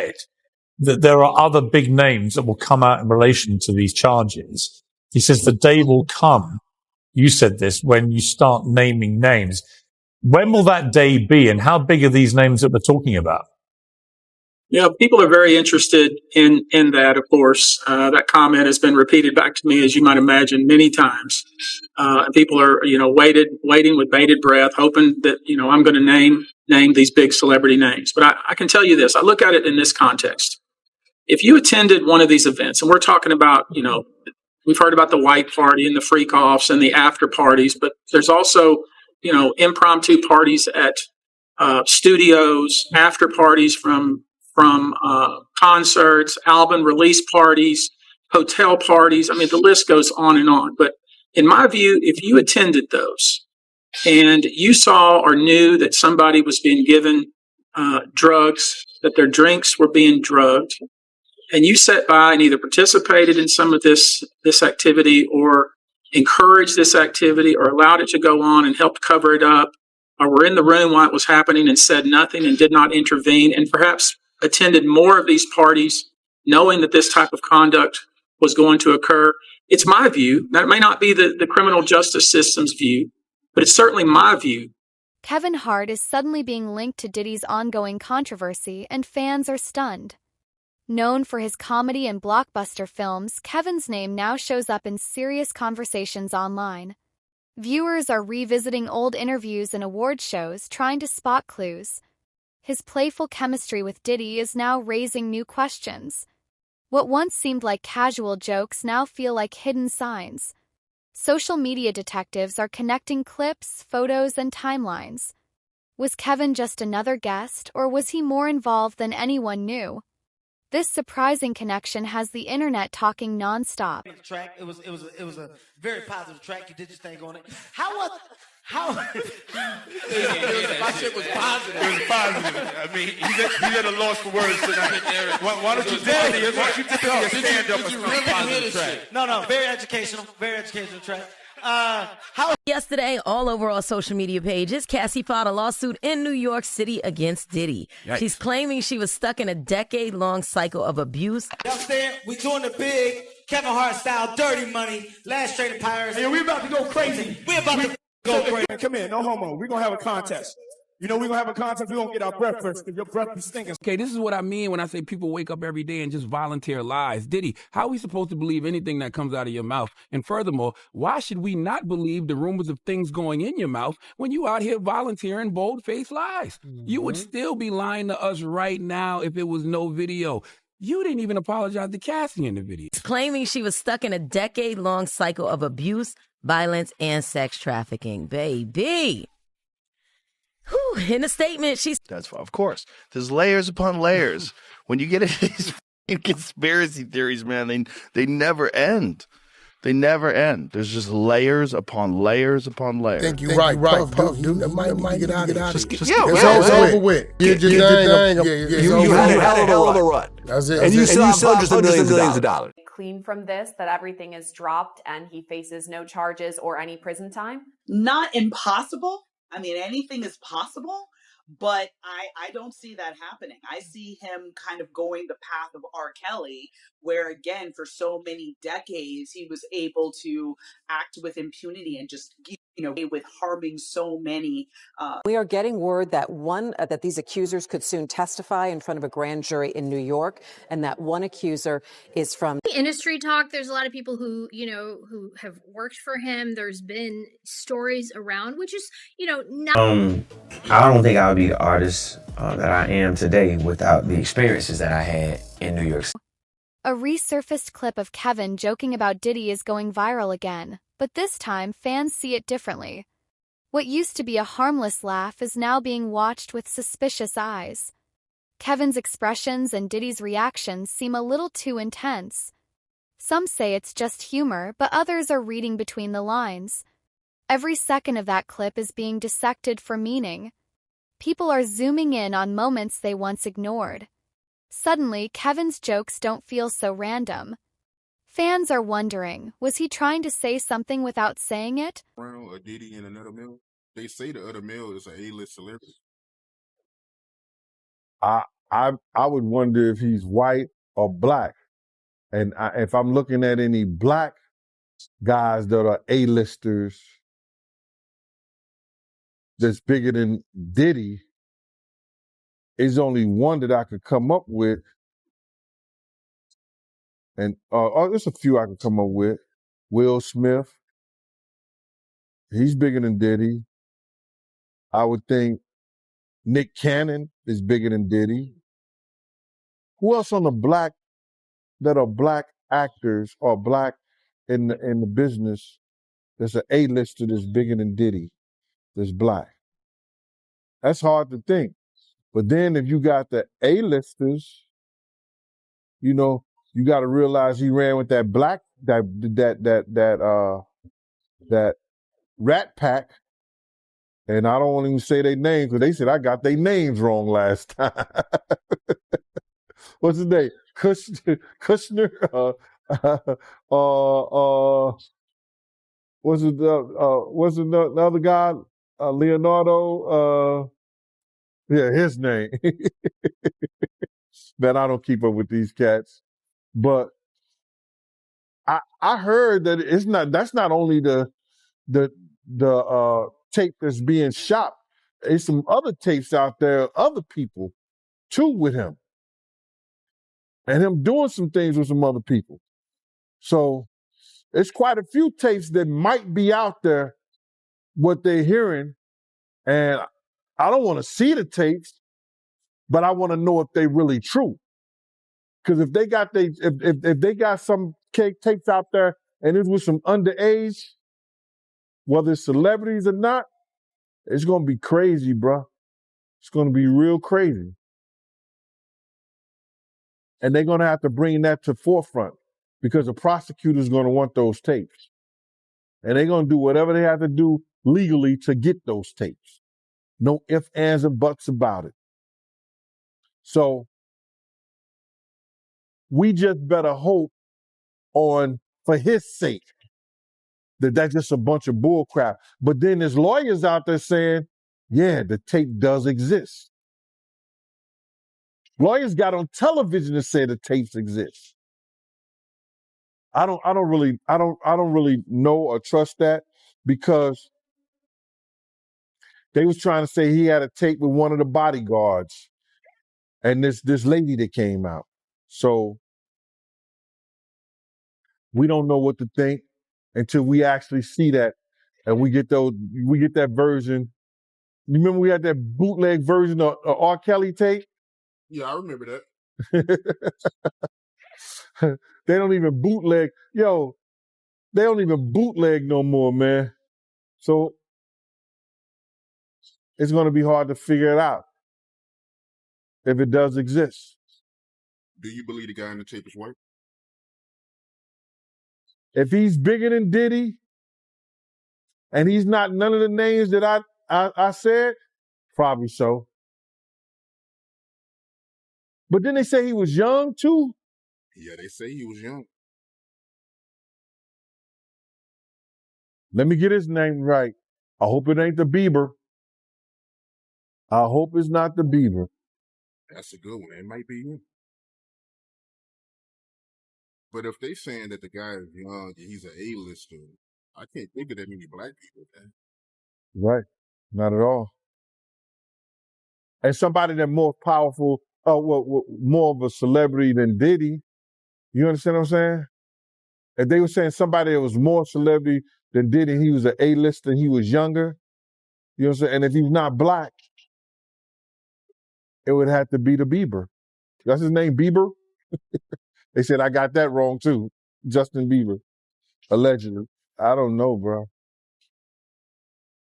said that there are other big names that will come out in relation to these charges. He says the day will come, you said this, when you start naming names. When will that day be, and how big are these names that we're talking about? Yeah, people are very interested in that, of course. That comment has been repeated back to me, as you might imagine, many times. People are, waiting with bated breath, hoping that, I'm going to name these big celebrity names. But I can tell you this, I look at it in this context. If you attended one of these events, and we're talking about, we've heard about the white party and the freak offs and the after parties, but there's also, impromptu parties at studios, after parties from concerts, album release parties, hotel parties. I mean, the list goes on and on. But in my view, if you attended those and you saw or knew that somebody was being given drugs, that their drinks were being drugged, and you sat by and either participated in some of this activity or encouraged this activity or allowed it to go on and helped cover it up, or were in the room while it was happening and said nothing and did not intervene, and perhaps attended more of these parties knowing that this type of conduct was going to occur. It's my view. That may not be the criminal justice system's view, but it's certainly my view. Kevin Hart is suddenly being linked to Diddy's ongoing controversy, and fans are stunned. Known for his comedy and blockbuster films, Kevin's name now shows up in serious conversations online. Viewers are revisiting old interviews and award shows, trying to spot clues. His playful chemistry with Diddy is now raising new questions. What once seemed like casual jokes now feel like hidden signs. Social media detectives are connecting clips, photos, and timelines. Was Kevin just another guest, or was he more involved than anyone knew? This surprising connection has the internet talking nonstop. It was a very positive track. You did your thing on it. How my shit was positive. It was positive. I mean, he's at a loss for words tonight. Why don't you dip in your stand-up or something positive track? No, very educational track. Yesterday, all over our social media pages, Cassie filed a lawsuit in New York City against Diddy. Yikes. She's claiming she was stuck in a decade-long cycle of abuse. You understand? We doing the big Kevin Hart style dirty money, last trading pirates. Hey, we about to go crazy. We about to go crazy. Come here, no homo. We're going to have a contest. We're going to have a contest. We're going to get our breath first because your breath be stinking. Okay, this is what I mean when I say people wake up every day and just volunteer lies. Diddy, how are we supposed to believe anything that comes out of your mouth? And furthermore, why should we not believe the rumors of things going in your mouth when you out here volunteering bold-faced lies? Mm-hmm. You would still be lying to us right now if it was no video. You didn't even apologize to Cassie in the video. Claiming she was stuck in a decade-long cycle of abuse, violence, and sex trafficking. Baby. Whew. In a statement, That's of course. There's layers upon layers. When you get into these conspiracy theories, man, they never end. They never end. There's just layers upon layers upon layers. Think you're right. Puff, dude. Might get out of here. It's over with. Get your thing. You had a hell of a run. That's it. And you still have hundreds of millions of dollars. Clean from this, that everything is dropped and he faces no charges or any prison time? Not impossible. I mean, anything is possible, but I don't see that happening. I see him kind of going the path of R. Kelly, where, again, for so many decades, he was able to act with impunity and just, with harming so many. We are getting word that that these accusers could soon testify in front of a grand jury in New York, and that one accuser is from industry talk. There's a lot of people who have worked for him. There's been stories around, which is, not. I don't think I would be the artist that I am today without the experiences that I had in New York City. A resurfaced clip of Kevin joking about Diddy is going viral again, but this time fans see it differently. What used to be a harmless laugh is now being watched with suspicious eyes. Kevin's expressions and Diddy's reactions seem a little too intense. Some say it's just humor, but others are reading between the lines. Every second of that clip is being dissected for meaning. People are zooming in on moments they once ignored. Suddenly, Kevin's jokes don't feel so random. Fans are wondering, was he trying to say something without saying it? A Diddy and another mill. They say the other mill is an A-list celebrity. I would wonder if he's white or black. And if I'm looking at any black guys that are A-listers that's bigger than Diddy, is only one that I could come up with. And there's a few I could come up with. Will Smith, he's bigger than Diddy. I would think Nick Cannon is bigger than Diddy. Who else on the black that are black actors or black in the business that's an A-lister that's bigger than Diddy, that's black? That's hard to think. But then if you got the A-listers, you know, you got to realize he ran with that black that Rat Pack, and I don't want to even say their names because they said I got their names wrong last time. What's his name? Kushner. What's the other guy? Leonardo. Yeah, his name. Man, I don't keep up with these cats, but I heard that that's not only the tape that's being shot. There's some other tapes out there, other people too with him, and him doing some things with some other people. So it's quite a few tapes that might be out there, what they're hearing, and I don't want to see the tapes, but I want to know if they're really true. Because if they got some tapes out there and it's with some underage, whether it's celebrities or not, it's gonna be crazy, bro. It's gonna be real crazy. And they're gonna have to bring that to forefront because the prosecutor's gonna want those tapes. And they're gonna do whatever they have to do legally to get those tapes. No ifs, ands, or buts about it. So we just better hope for his sake, that's just a bunch of bull crap. But then there's lawyers out there saying, yeah, the tape does exist. Lawyers got on television to say the tapes exist. I don't really know or trust that because they was trying to say he had a tape with one of the bodyguards and this lady that came out. So we don't know what to think until we actually see that and we get that version. You remember we had that bootleg version of R. Kelly tape? Yeah, I remember that. They don't even bootleg. Yo, they don't even bootleg no more, man. So it's going to be hard to figure it out if it does exist. Do you believe the guy in the tape is white? If he's bigger than Diddy and he's not none of the names that I said, probably so. But then they say he was young too. Yeah, they say he was young. Let me get his name right. I hope it ain't the Bieber. I hope it's not the Bieber. That's a good one. It might be him. But if they saying that the guy is young and he's an A-lister, I can't think of that many black people, man. Right. Not at all. And somebody that's more powerful, more of a celebrity than Diddy. You understand what I'm saying? If they were saying somebody that was more celebrity than Diddy, he was an A-lister and he was younger, you know what I'm saying? And if he's not black, it would have to be the Bieber. That's his name, Bieber? They said I got that wrong too. Justin Bieber, allegedly. I don't know, bro.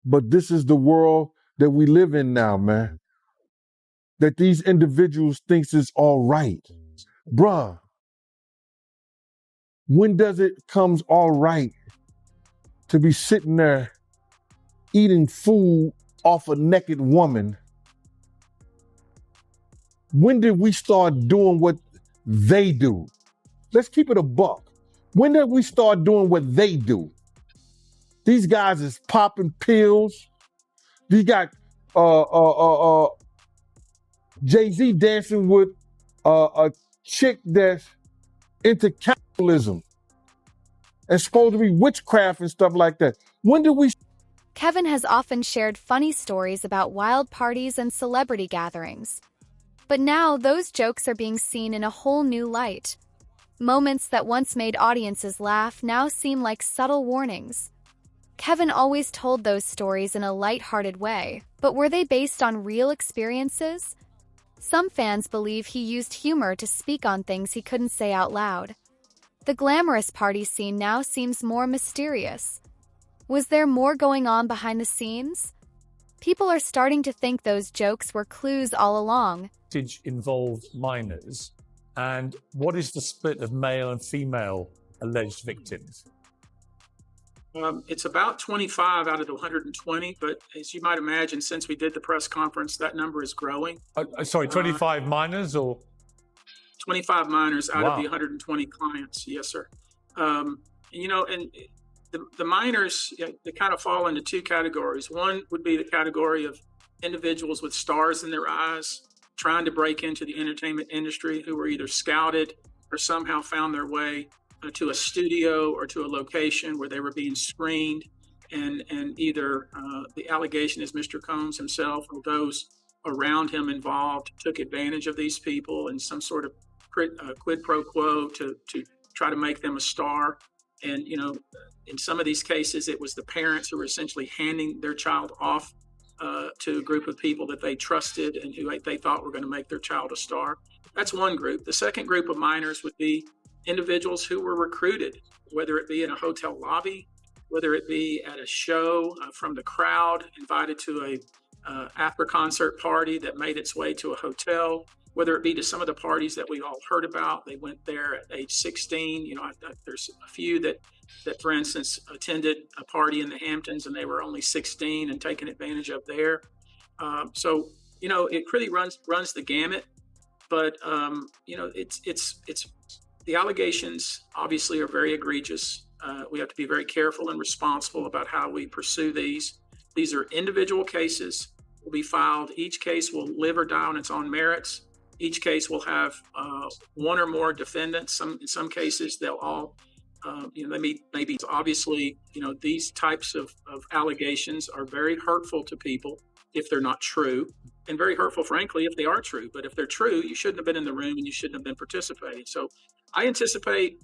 But this is the world that we live in now, man. That these individuals thinks is all right. Bruh, when does it comes all right to be sitting there eating food off a naked woman? When did we start doing what they do? Let's keep it a buck. When did we start doing what they do? These guys is popping pills. These got Jay-Z dancing with a chick that's into capitalism and supposed to be witchcraft and stuff like that. When did we? Kevin has often shared funny stories about wild parties and celebrity gatherings. But now those jokes are being seen in a whole new light. Moments that once made audiences laugh now seem like subtle warnings. Kevin always told those stories in a light-hearted way, but were they based on real experiences? Some fans believe he used humor to speak on things he couldn't say out loud. The glamorous party scene now seems more mysterious. Was there more going on behind the scenes? People are starting to think those jokes were clues all along. Involved minors, and what is the split of male and female alleged victims? It's about 25 out of the 120, but as you might imagine, since we did the press conference, that number is growing. Sorry, 25 minors or? 25 minors out of Wow. the 120 clients, yes, sir. And the minors, they kind of fall into two categories. One would be the category of individuals with stars in their eyes trying to break into the entertainment industry who were either scouted or somehow found their way to a studio or to a location where they were being screened, and either the allegation is Mr. Combs himself or those around him involved took advantage of these people in some sort of quid pro quo to try to make them a star. And in some of these cases, it was the parents who were essentially handing their child off to a group of people that they trusted and who they thought were going to make their child a star. That's one group. The second group of minors would be individuals who were recruited, whether it be in a hotel lobby, whether it be at a show from the crowd, invited to a after concert party that made its way to a hotel, whether it be to some of the parties that we all heard about. They went there at age 16. There's a few that, for instance, attended a party in the Hamptons and they were only 16 and taken advantage of there. So it really runs the gamut. But it's the allegations obviously are very egregious. We have to be very careful and responsible about how we pursue these. These are individual cases, will be filed. Each case will live or die on its own merits. Each case will have one or more defendants. In some cases, they'll all, maybe obviously, these types of allegations are very hurtful to people if they're not true, and very hurtful, frankly, if they are true. But if they're true, you shouldn't have been in the room and you shouldn't have been participating. So I anticipate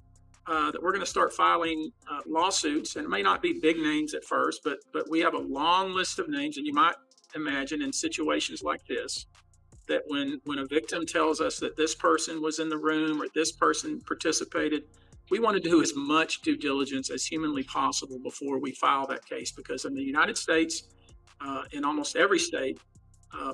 that we're going to start filing lawsuits, and it may not be big names at first, but we have a long list of names. And you might imagine in situations like this, that when a victim tells us that this person was in the room or this person participated, we want to do as much due diligence as humanly possible before we file that case. Because in the United States, in almost every state,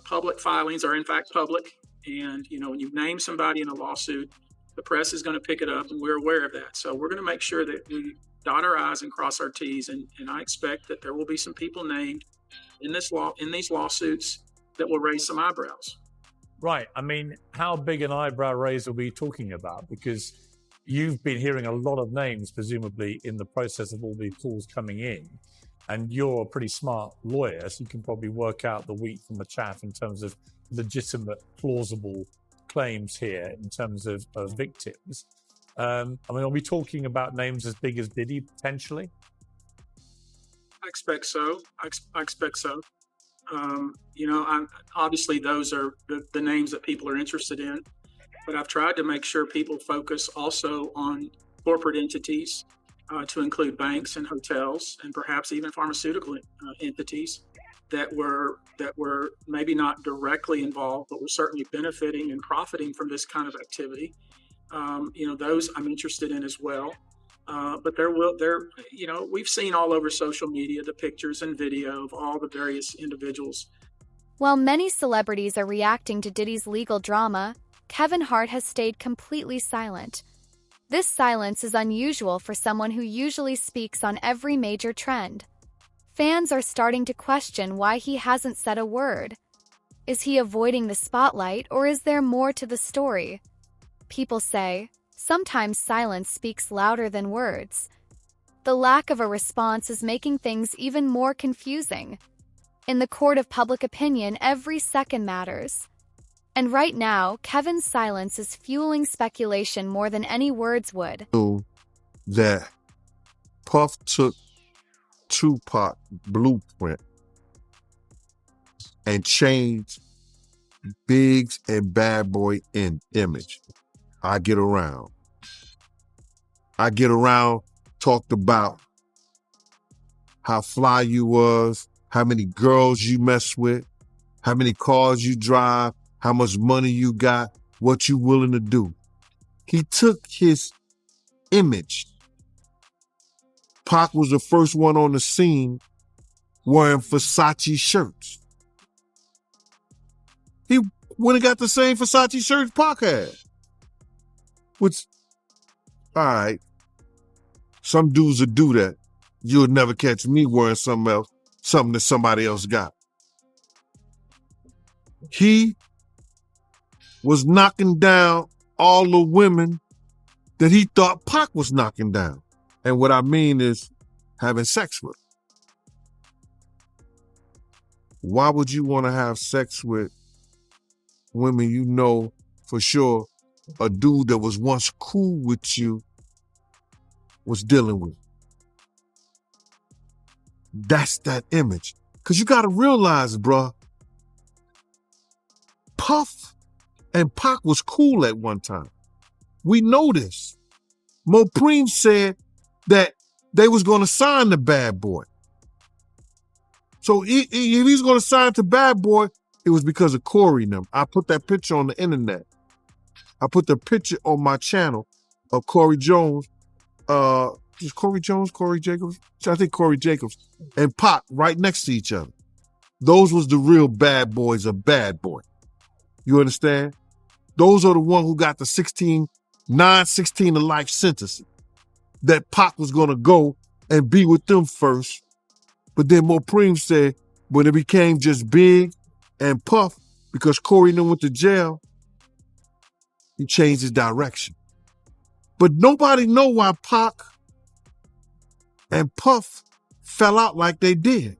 public filings are in fact public. And, when you name somebody in a lawsuit, the press is going to pick it up, and we're aware of that. So we're going to make sure that we dot our I's and cross our T's. And I expect that there will be some people named in these lawsuits that will raise some eyebrows. Right. I mean, how big an eyebrow raise are we talking about? Because you've been hearing a lot of names, presumably, in the process of all these calls coming in. And you're a pretty smart lawyer, so you can probably work out the wheat from the chaff in terms of legitimate, plausible claims here in terms of victims. Are we talking about names as big as Diddy, potentially? I expect so. I expect so. Obviously those are the names that people are interested in, but I've tried to make sure people focus also on corporate entities, to include banks and hotels and perhaps even pharmaceutical entities that were maybe not directly involved, but were certainly benefiting and profiting from this kind of activity. Those I'm interested in as well. But we've seen all over social media the pictures and video of all the various individuals. While many celebrities are reacting to Diddy's legal drama, Kevin Hart has stayed completely silent. This silence is unusual for someone who usually speaks on every major trend. Fans are starting to question why he hasn't said a word. Is he avoiding the spotlight, or is there more to the story? People say, sometimes silence speaks louder than words. The lack of a response is making things even more confusing. In the court of public opinion, every second matters. And right now, Kevin's silence is fueling speculation more than any words would. That Puff took Tupac blueprint and changed Biggs and Bad Boy in image. I Get Around. Talked about how fly you was, how many girls you mess with, how many cars you drive, how much money you got, what you willing to do. He took his image. Pac was the first one on the scene wearing Versace shirts. He went and got the same Versace shirts Pac had. Which, all right, some dudes would do that. You'll never catch me wearing something else, something that somebody else got. He was knocking down all the women that he thought Pac was knocking down. And what I mean is having sex with. Why would you want to have sex with women you know for sure a dude that was once cool with you was dealing with? That's that image. Because you got to realize, bruh, Puff and Pac was cool at one time. We know this. Mopreme said that they was going to sign the Bad Boy. So if he's going to sign to Bad Boy, it was because of Corey and them. I put that picture on the internet. I put the picture on my channel of Corey Jones. Is Corey Jones, Corey Jacobs? I think Corey Jacobs and Pac right next to each other. Those was the real bad boys of Bad Boy. You understand? Those are the ones who got the 16 to life sentence. That Pac was going to go and be with them first. But then Mopreme said when it became just Big and Puff, because Corey and them went to jail, he changed his direction. But nobody know why Pac and Puff fell out like they did.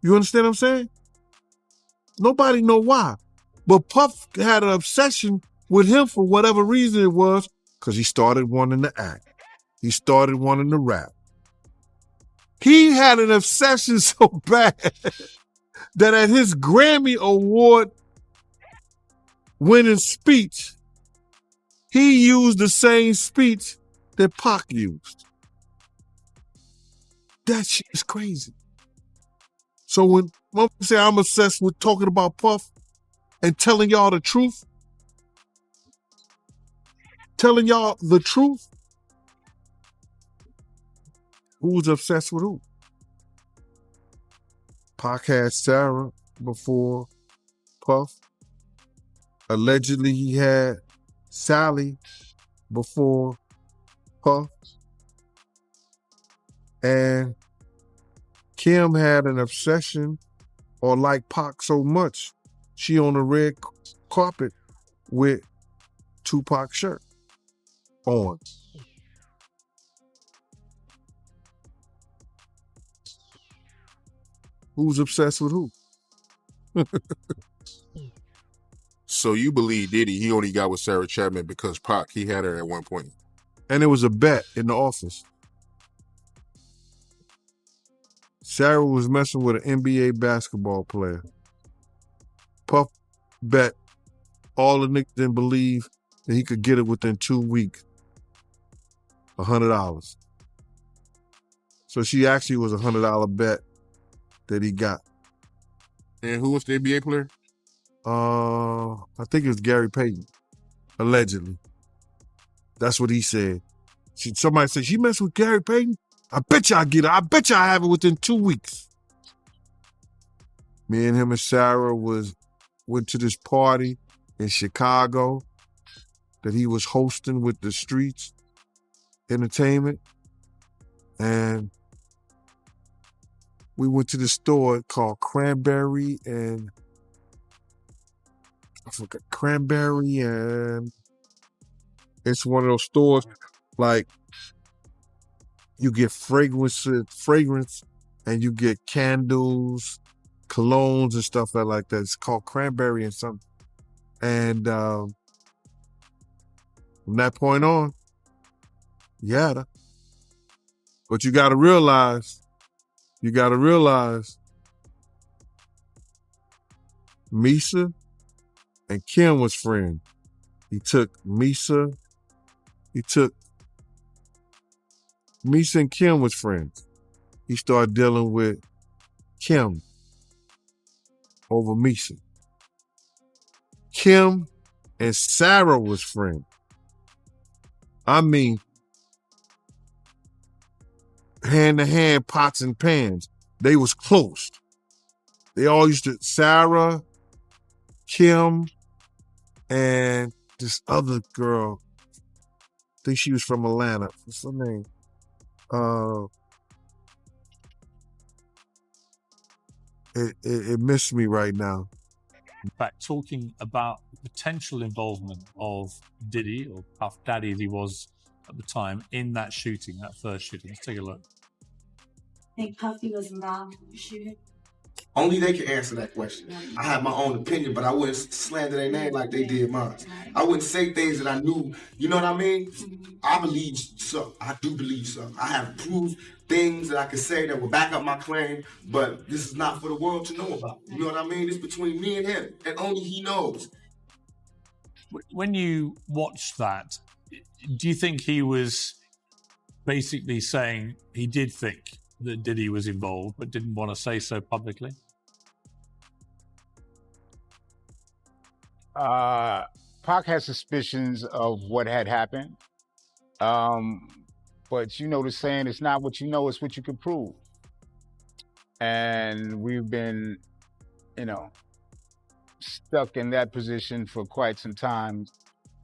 You understand what I'm saying? Nobody know why. But Puff had an obsession with him for whatever reason it was, because he started wanting to act. He started wanting to rap. He had an obsession so bad that at his Grammy Award winning speech, he used the same speech that Pac used. That shit is crazy. So when I say I'm obsessed with talking about Puff and telling y'all the truth, who's obsessed with who? Pac had Sarah before Puff. Allegedly, he had Sally before Puff. And Kim had an obsession or liked Pac so much, she on the red carpet with Tupac's shirt on. Who's obsessed with who? So you believe Diddy, he only got with Sarah Chapman because Pac, he had her at one point. And it was a bet in the office. Sarah was messing with an NBA basketball player. Puff bet all the niggas didn't believe that he could get it within 2 weeks. $100. So she actually was a $100 bet that he got. And who was the NBA player? I think it was Gary Payton, allegedly. That's what he said. Somebody said, she messed with Gary Payton? I bet you I get it. I bet you I have it within 2 weeks. Me and him and Sarah went to this party in Chicago that he was hosting with the Streets Entertainment. And we went to the store called Cranberry and it's one of those stores like you get fragrance and you get candles colognes and stuff like that. It's called Cranberry and something. And from that point on, you had her. But you got to realize, Misa and Kim was friends. Misa and Kim was friends. He started dealing with Kim over Misa. Kim and Sarah was friends. I mean, hand to hand, pots and pans. They was close. They all used to, Sarah, Kim, and this other girl. I think she was from Atlanta. What's her name? It missed me right now. In fact, talking about the potential involvement of Diddy, or Puff Daddy as he was at the time, in that shooting, that first shooting. Let's take a look. I think Puffy was involved in the shooting. Only they can answer that question. I have my own opinion, but I wouldn't slander their name like they did mine. I wouldn't say things that I knew. You know what I mean? I believe so. I do believe so. I have proved things that I could say that will back up my claim, but this is not for the world to know about. You know what I mean? It's between me and him, and only he knows. When you watched that, do you think he was basically saying he did think that Diddy was involved, but didn't want to say so publicly? Pac had suspicions of what had happened. But you know the saying, it's not what you know, it's what you can prove. And we've been, stuck in that position for quite some time,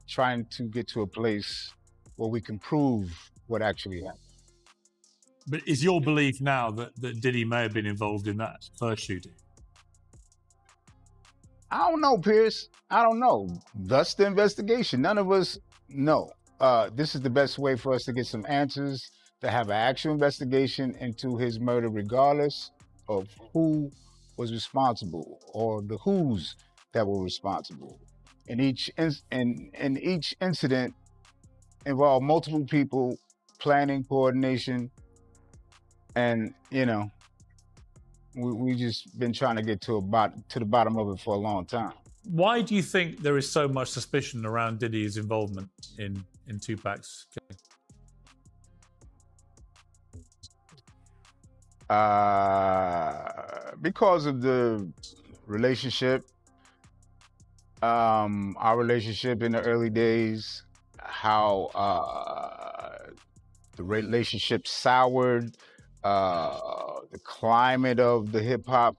trying to get to a place where we can prove what actually happened. But is your belief now that Diddy may have been involved in that first shooting? I don't know, Pierce. I don't know. Thus the investigation. None of us know. This is the best way for us to get some answers, to have an actual investigation into his murder, regardless of who was responsible or the who's that were responsible. And each incident involved multiple people, planning, coordination, and we just been trying to get to the bottom of it for a long time. Why do you think there is so much suspicion around Diddy's involvement in Tupac's killing? Because of the relationship, our relationship in the early days, how the relationship soured, the climate of the hip hop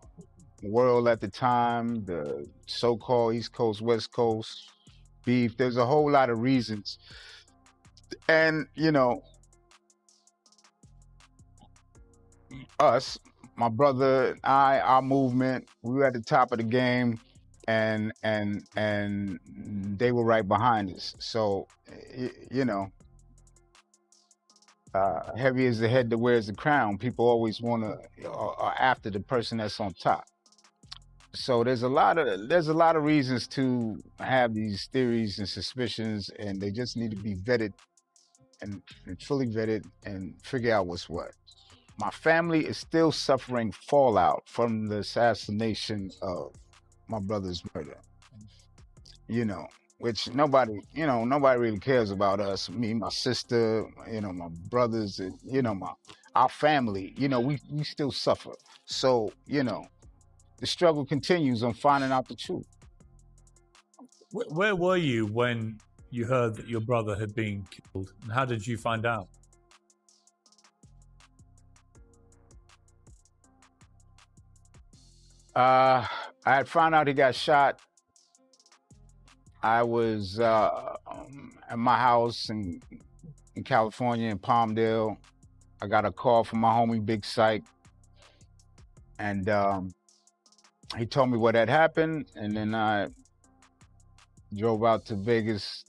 world at the time, the so-called East Coast, West Coast beef. There's a whole lot of reasons. And, us, my brother and I, our movement, we were at the top of the game, and they were right behind us. So, heavy is the head that wears the crown. People always are after the person that's on top. So there's a lot of reasons to have these theories and suspicions, and they just need to be vetted and fully vetted and figure out what's what. My family is still suffering fallout from the assassination of my brother's murder. Which nobody really cares about us. Me, my sister, my brothers, and our family. We still suffer. So the struggle continues on finding out the truth. Where were you when you heard that your brother had been killed, and how did you find out? I had found out he got shot. I was at my house in California, in Palmdale. I got a call from my homie Big Psych, and he told me what had happened, and then I drove out to Vegas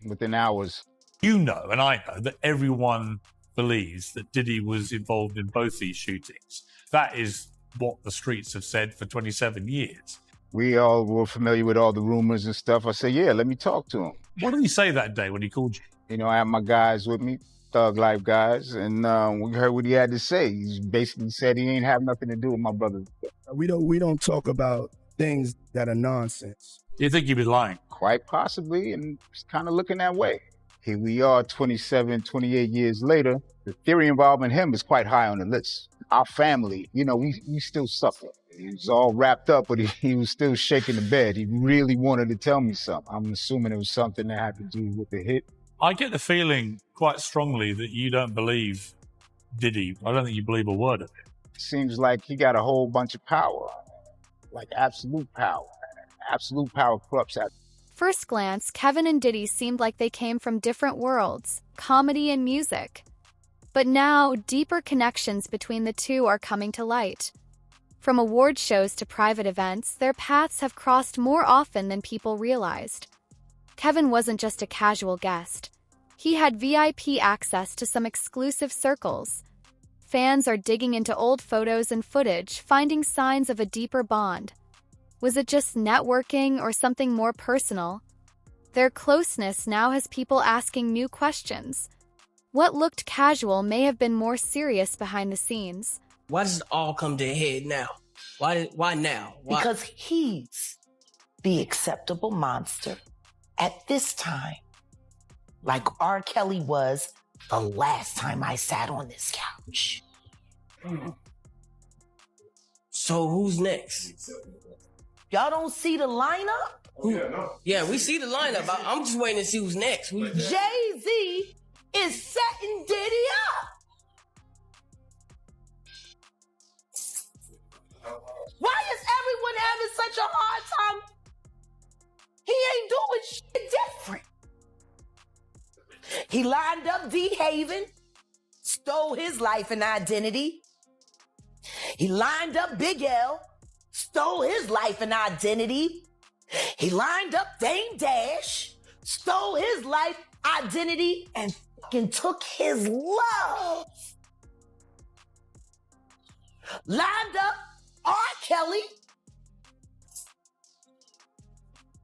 within hours. And I know that everyone believes that Diddy was involved in both these shootings. That is what the streets have said for 27 years. We all were familiar with all the rumors and stuff. I said, yeah, let me talk to him. What did he say that day when he called you? You know, I had my guys with me, Thug Life guys, and we heard what he had to say. He basically said he ain't have nothing to do with my brother. We don't talk about things that are nonsense. Do you think he was lying? Quite possibly, and it's kind of looking that way. Here we are 27, 28 years later. The theory involving him is quite high on the list. Our family, you know, we still suffer. He was all wrapped up, but he was still shaking the bed. He really wanted to tell me something. I'm assuming it was something that had to do with the hit. I get the feeling quite strongly that you don't believe Diddy. I don't think you believe a word of it. Seems like he got a whole bunch of power, like absolute power. Absolute power corrupts that. First glance, Kevin and Diddy seemed like they came from different worlds, comedy and music. But now, deeper connections between the two are coming to light. From award shows to private events, their paths have crossed more often than people realized. Kevin wasn't just a casual guest. He had VIP access to some exclusive circles. Fans are digging into old photos and footage, finding signs of a deeper bond. Was it just networking or something more personal? Their closeness now has people asking new questions. What looked casual may have been more serious behind the scenes. Why does it all come to a head now? Why now? Why? Because he's the acceptable monster at this time, like R. Kelly was the last time I sat on this couch. So who's next? Y'all don't see the lineup? Yeah, we see the lineup. I'm just waiting to see who's next. Jay-Z is setting Diddy up. Why is everyone having such a hard time? He ain't doing shit different. He lined up D. Haven, stole his life and identity. He lined up Big L, stole his life and identity. He lined up Dame Dash, stole his life, identity, and fucking took his love. Lined up R. Kelly.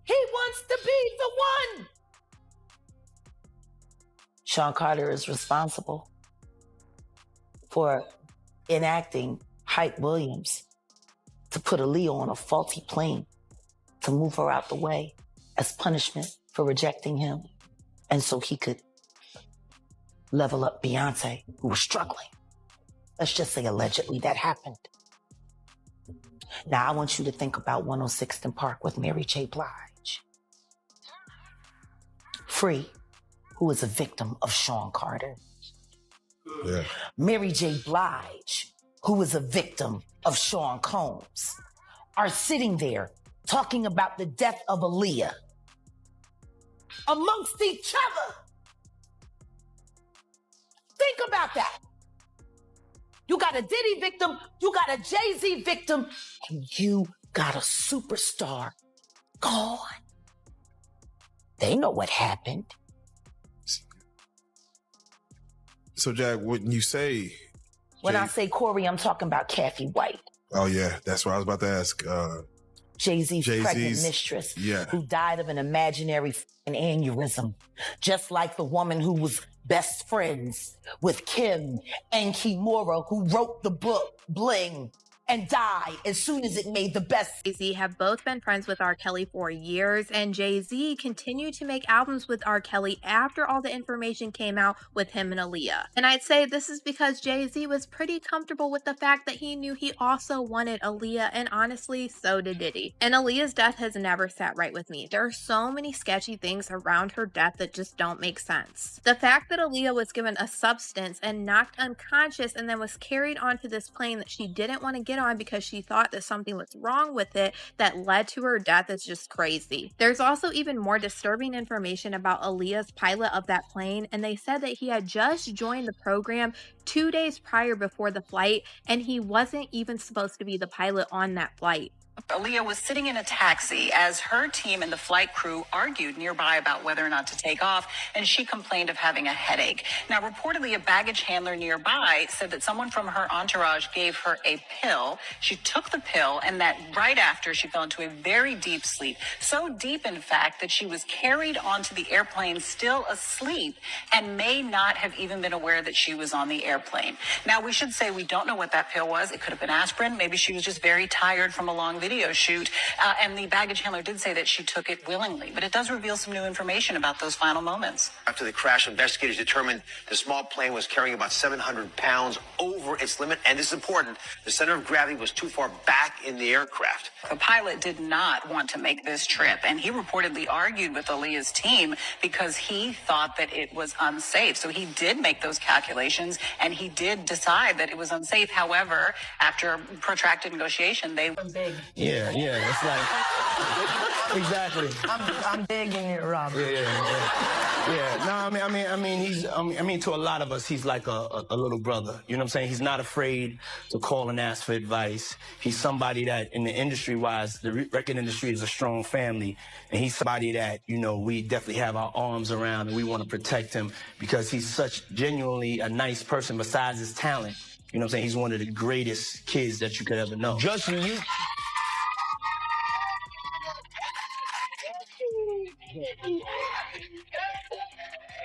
He wants to be the one. Sean Carter is responsible for enacting Hype Williams to put Aaliyah on a faulty plane to move her out the way as punishment for rejecting him. And so he could level up Beyonce, who was struggling. Let's just say allegedly that happened. Now I want you to think about 106th and Park with Mary J. Blige. Free, who is a victim of Sean Carter. Yeah. Mary J. Blige, who is a victim of Sean Combs, are sitting there talking about the death of Aaliyah amongst each other. Think about that. You got a Diddy victim, you got a Jay-Z victim, and you got a superstar gone. They know what happened. So, Jack, when you say... When I say Corey, I'm talking about Kathy White. Oh, yeah. That's what I was about to ask. Jay-Z's pregnant mistress, who died of an imaginary aneurysm, just like the woman who was best friends with Kim and Kimura, who wrote the book Bling, and died as soon as it made the best. Jay-Z have both been friends with R. Kelly for years, and Jay-Z continued to make albums with R. Kelly after all the information came out with him and Aaliyah. And I'd say this is because Jay-Z was pretty comfortable with the fact that he knew he also wanted Aaliyah, and honestly, so did Diddy. And Aaliyah's death has never sat right with me. There are so many sketchy things around her death that just don't make sense. The fact that Aaliyah was given a substance and knocked unconscious and then was carried onto this plane that she didn't want to get on because she thought that something was wrong with it that led to her death is just crazy. There's also even more disturbing information about Aaliyah's pilot of that plane, and they said that he had just joined the program 2 days prior before the flight, and he wasn't even supposed to be the pilot on that flight. Aaliyah was sitting in a taxi as her team and the flight crew argued nearby about whether or not to take off, and she complained of having a headache. Now, reportedly, a baggage handler nearby said that someone from her entourage gave her a pill. She took the pill, and that right after she fell into a very deep sleep. So deep, in fact, that she was carried onto the airplane still asleep and may not have even been aware that she was on the airplane. Now, we should say we don't know what that pill was. It could have been aspirin. Maybe she was just very tired from a long video shoot, and the baggage handler did say that she took it willingly, but it does reveal some new information about those final moments. After the crash, investigators determined the small plane was carrying about 700 pounds over its limit, and this is important, the center of gravity was too far back in the aircraft. The pilot did not want to make this trip, and he reportedly argued with Aaliyah's team because he thought that it was unsafe. So he did make those calculations, and he did decide that it was unsafe. However, after protracted negotiation, they... Yeah, it's like exactly. I'm big in it, Robert. Yeah. No, I mean, he's. I mean, to a lot of us, he's like a little brother. You know what I'm saying? He's not afraid to call and ask for advice. He's somebody that, in the industry-wise, the record industry is a strong family, and he's somebody that we definitely have our arms around, and we want to protect him because he's such genuinely a nice person. Besides his talent, you know what I'm saying? He's one of the greatest kids that you could ever know. Justin, you.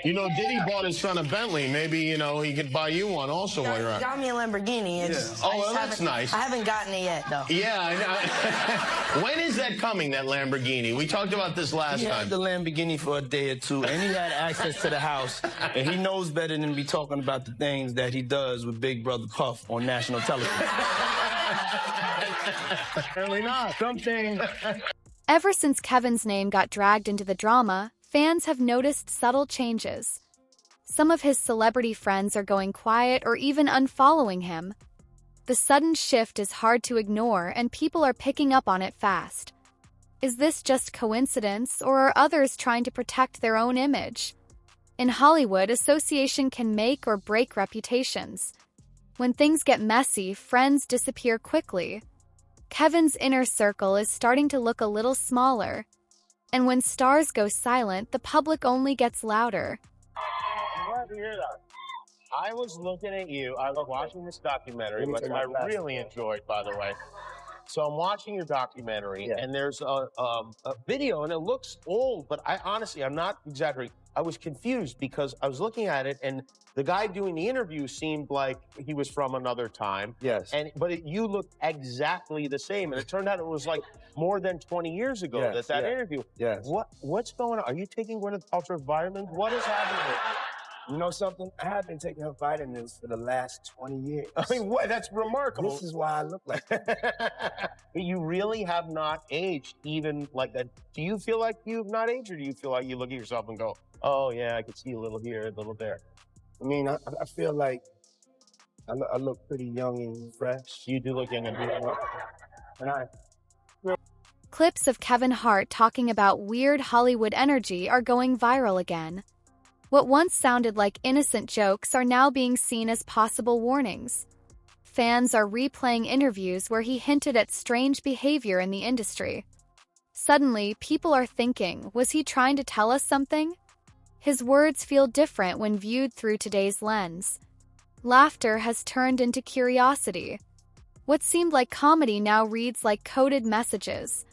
Diddy bought his son a Bentley. Maybe, he could buy you one also while you're out. Got me a Lamborghini. Oh, well, that's nice. I haven't gotten it yet, though. Yeah, I know. When is that coming, that Lamborghini? We talked about this last He time. had the Lamborghini for a day or two, and he had access to the house, and he knows better than to be talking about the things that he does with Big Brother Puff on national television. Apparently not. Something. Ever since Kevin's name got dragged into the drama, fans have noticed subtle changes. Some of his celebrity friends are going quiet or even unfollowing him. The sudden shift is hard to ignore, and people are picking up on it fast. Is this just coincidence, or are others trying to protect their own image? In Hollywood, association can make or break reputations. When things get messy, friends disappear quickly. Kevin's inner circle is starting to look a little smaller. And when stars go silent, the public only gets louder. I'm glad to hear that. I was looking at you. I was watching this documentary, which I really enjoyed, by the way. So I'm watching your documentary, and there's a video, and it looks old, but I'm not exaggerating. I was confused because I was looking at it, and the guy doing the interview seemed like he was from another time. Yes. But you looked exactly the same, and it turned out it was like more than 20 years ago that interview. Yes. What's going on? Are you taking Gwyneth Paltrow vitamins? What is happening? You know something? I have been taking her vitamins for the last 20 years. I mean, what? That's remarkable. This is why I look like that. You really have not aged even like that. Do you feel like you've not aged, or do you feel like you look at yourself and go, oh, yeah, I can see a little here, a little there? I mean, I feel like I look pretty young and fresh. You do look young and beautiful. And Clips of Kevin Hart talking about weird Hollywood energy are going viral again. What once sounded like innocent jokes are now being seen as possible warnings. Fans are replaying interviews where he hinted at strange behavior in the industry. Suddenly, people are thinking, was he trying to tell us something? His words feel different when viewed through today's lens. Laughter has turned into curiosity. What seemed like comedy now reads like coded messages.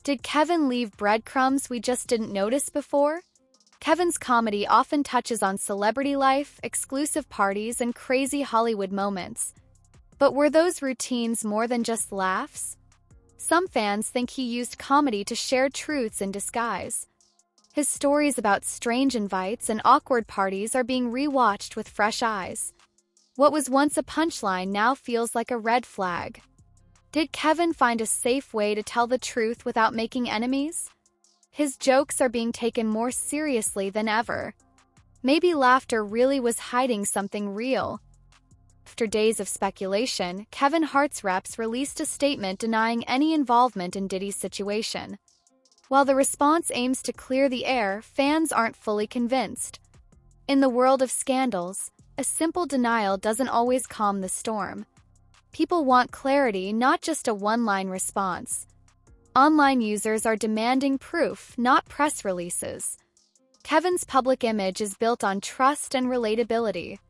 Did Kevin leave breadcrumbs we just didn't notice before? Kevin's comedy often touches on celebrity life, exclusive parties, and crazy Hollywood moments. But were those routines more than just laughs? Some fans think he used comedy to share truths in disguise. His stories about strange invites and awkward parties are being rewatched with fresh eyes. What was once a punchline now feels like a red flag. Did Kevin find a safe way to tell the truth without making enemies? His jokes are being taken more seriously than ever. Maybe laughter really was hiding something real. After days of speculation, Kevin Hart's reps released a statement denying any involvement in Diddy's situation. While the response aims to clear the air, fans aren't fully convinced. In the world of scandals, a simple denial doesn't always calm the storm. People want clarity, not just a one-line response. Online users are demanding proof, not press releases. Kevin's public image is built on trust and relatability.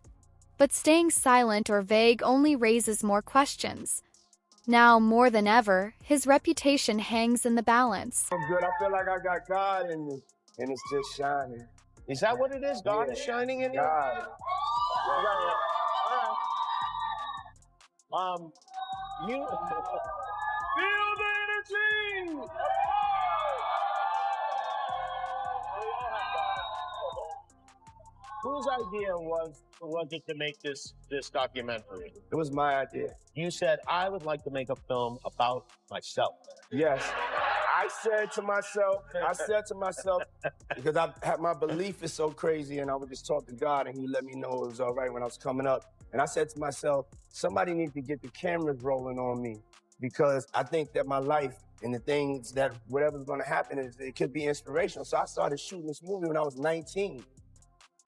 But staying silent or vague only raises more questions. Now, more than ever, his reputation hangs in the balance. I'm good. I feel like I got God in me, and it's just shining. Is that what it is? God is shining in you? God. You feel the energy. Whose idea was it to make this documentary? It was my idea. You said, I would like to make a film about myself. Yes. I said to myself, because my belief is so crazy, and I would just talk to God, and He let me know it was all right when I was coming up. And I said to myself, somebody needs to get the cameras rolling on me, because I think that my life and the things that whatever's going to happen it could be inspirational. So I started shooting this movie when I was 19.